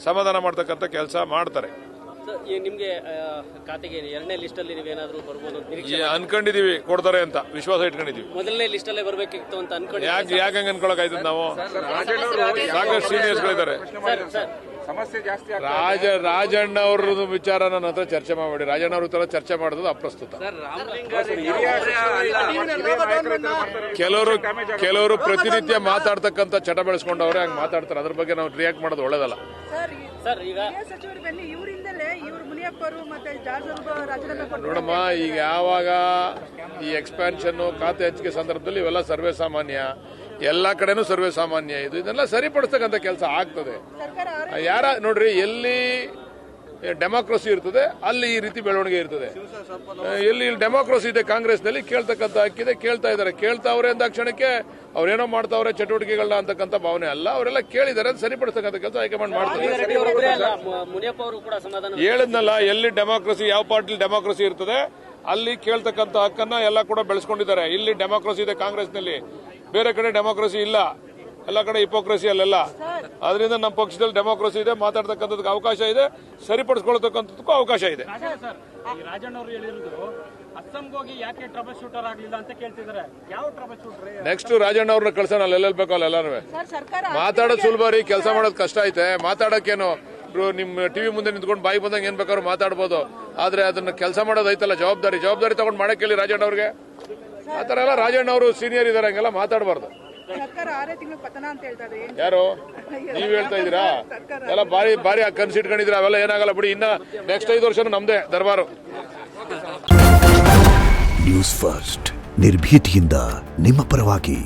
ಸಮಾಧಾನ ಮಾಡ್ತಕ್ಕಂಥ ಕೆಲಸ ಮಾಡ್ತಾರೆ. ನಿಮ್ಗೆ ಖಾತೆಗೆ ಎರಡನೇ ಲಿಸ್ಟ್ ಅಲ್ಲಿ ನೀವೇನಾದ್ರೂ ಬರ್ಬೋದು ಅನ್ಕೊಂಡಿದೀವಿ, ಕೊಡ್ತಾರೆ ಅಂತ ವಿಶ್ವಾಸ ಇಟ್ಕೊಂಡಿದೀವಿ. ಮೊದಲನೇ ಲಿಸ್ಟ್ ಅಲ್ಲೇ ಬರ್ಬೇಕಿತ್ತು ಅಂತ ಅನ್ಕೊಂಡು ಯಾಕೆ ಹಂಗ ಅನ್ಕೊಳಕ್ ಆಯ್ತದ? ನಾವು ಸಾಕಷ್ಟು ಸೀನಿಯರ್ಸ್ ಗಳಿದ್ದಾರೆ. ಸಮಸ್ಯೆ ಜಾಸ್ತಿ ರಾಜಣ್ಣ ಅವ್ರ ವಿಚಾರ ನನ್ನ ಹತ್ರ ಚರ್ಚೆ ಮಾಡಬೇಡಿ. ರಾಜಣ್ಣ ಅವ್ರ ತರ ಚರ್ಚೆ ಮಾಡೋದು ಅಪ್ರಸ್ತುತ. ಕೆಲವರು ಪ್ರತಿನಿತ್ಯ ಮಾತಾಡ್ತಕ್ಕಂಥ ಚಟ ಬೆಳೆಸ್ಕೊಂಡವ್ರೆ, ಹಂಗೆ ಮಾತಾಡ್ತಾರೆ. ಅದ್ರ ಬಗ್ಗೆ ನಾವು ರಿಯಾಕ್ಟ್ ಮಾಡೋದು ಒಳ್ಳೇದಲ್ಲ. ನೋಡಮ್ಮ, ಈಗ ಯಾವಾಗ ಈ ಎಕ್ಸ್ಪ್ಯಾನ್ಷನ್ ಖಾತೆ ಹಂಚಿಕೆ ಸಂದರ್ಭದಲ್ಲಿ ಇವೆಲ್ಲ ಸರ್ವೇ ಸಾಮಾನ್ಯ, ಎಲ್ಲಾ ಕಡೆನೂ ಸರ್ವೇ ಸಾಮಾನ್ಯ. ಇದನ್ನೆಲ್ಲ ಸರಿಪಡಿಸ್ತಕ್ಕಂಥ ಕೆಲಸ ಆಗ್ತದೆ. ನೋಡ್ರಿ, ಎಲ್ಲಿ ಡೆಮಾಕ್ರಸಿ ಇರ್ತದೆ ಅಲ್ಲಿ ಈ ರೀತಿ ಬೆಳವಣಿಗೆ ಇರ್ತದೆ. ಎಲ್ಲಿ ಡೆಮಾಕ್ರಸಿ ಇದೆ ಕಾಂಗ್ರೆಸ್ನಲ್ಲಿ, ಕೇಳ್ತಕ್ಕಂಥ ಹಕ್ಕಿದೆ, ಕೇಳ್ತಾ ಇದ್ದಾರೆ. ಕೇಳ್ತಾವ್ರೆ ಅಂದ ಕ್ಷಣಕ್ಕೆ ಅವ್ರೇನೋ ಮಾಡ್ತಾವ್ರೆ ಚಟುವಟಿಕೆಗಳನ್ನ ಅಂತಕ್ಕಂಥ ಭಾವನೆ ಅಲ್ಲ. ಅವರೆಲ್ಲ ಕೇಳಿದ್ದಾರೆ, ಸರಿಪಡಿಸ್ತಕ್ಕಂಥ ಕೆಲಸ ಹೈಕಮಾಂಡ್ ಮಾಡ್ತಾರೆ. ಹೇಳಿದ್ನಲ್ಲ, ಎಲ್ಲಿ ಡೆಮಾಕ್ರಸಿ, ಯಾವ ಪಾರ್ಟಿ ಡೆಮಾಕ್ರಸಿ ಇರ್ತದೆ ಅಲ್ಲಿ ಕೇಳ್ತಕ್ಕಂಥ ಹಕ್ಕನ್ನ ಎಲ್ಲ ಕೂಡ ಬೆಳೆಸ್ಕೊಂಡಿದ್ದಾರೆ. ಇಲ್ಲಿ ಡೆಮಾಕ್ರಸಿ ಇದೆ ಕಾಂಗ್ರೆಸ್ನಲ್ಲಿ, ಬೇರೆ ಕಡೆ ಡೆಮಾಕ್ರಸಿ ಇಲ್ಲ. ಎಲ್ಲ ಕಡೆ ಹಿಪೋಕ್ರಸಿ ಅಲ್ಲೆಲ್ಲ. ಅದರಿಂದ ನಮ್ಮ ಪಕ್ಷದಲ್ಲಿ ಡೆಮಾಕ್ರಸಿ ಇದೆ, ಮಾತಾಡ್ತಕ್ಕಂಥದಕ್ಕೆ ಅವಕಾಶ ಇದೆ, ಸರಿಪಡಿಸ್ಕೊಳ್ತಕ್ಕಂಥದಕ್ಕೂ ಅವಕಾಶ ಇದೆ. ನೆಕ್ಸ್ಟ್ ರಾಜಣ್ಣ ಅವ್ರನ್ನ ಕಳ್ಸೋಣ, ಅಲ್ಲೆಲ್ಲ ಬೇಕು ಅಲ್ಲೆಲ್ಲರೂ. ಮಾತಾಡೋದು ಸುಲಭ ರೀ, ಕೆಲಸ ಮಾಡೋದು ಕಷ್ಟ ಐತೆ. ಮಾತಾಡೋಕೇನು ನಿಮ್ ಟಿವಿ ಮುಂದೆ ನಿಂತ್ಕೊಂಡು ಬಾಯಿ ಬಂದಂಗೆ ಏನ್ ಬೇಕಾದ್ರೂ ಮಾತಾಡ್ಬೋದು. ಆದ್ರೆ ಅದನ್ನ ಕೆಲಸ ಮಾಡೋದು ಐತಲ್ಲ, ಜವಾಬ್ದಾರಿ ತಗೊಂಡು ಮಾಡಕ್ಕೆ ಹೇಳಿ ರಾಜಣ್ಣ ಅವ್ರಿಗೆ. ಆತರ ಎಲ್ಲ ರಾಜಣ್ಣ ಅವರು ಸೀನಿಯರ್ ಇದಾರೆ, ಹಂಗೆಲ್ಲ ಮಾತಾಡಬಾರ್ದು. ಯಾರು ನೀವ್ ಹೇಳ್ತಾ ಇದೀರಾ? ಎಲ್ಲ ಬಾರಿ ಕನ್ಸಿಟ್ಕೊಂಡಿದ್ರ, ಅವೆಲ್ಲ ಏನಾಗಲ್ಲ ಬಿಡಿ. ಇನ್ನ ನೆಕ್ಸ್ಟ್ 5 ವರ್ಷ ನಮ್ದೇ ದರ್ಬಾರು. ನ್ಯೂಸ್ ಫಸ್ಟ್, ನಿರ್ಭೀತಿಯಿಂದ ನಿಮ್ಮ ಪರವಾಗಿ.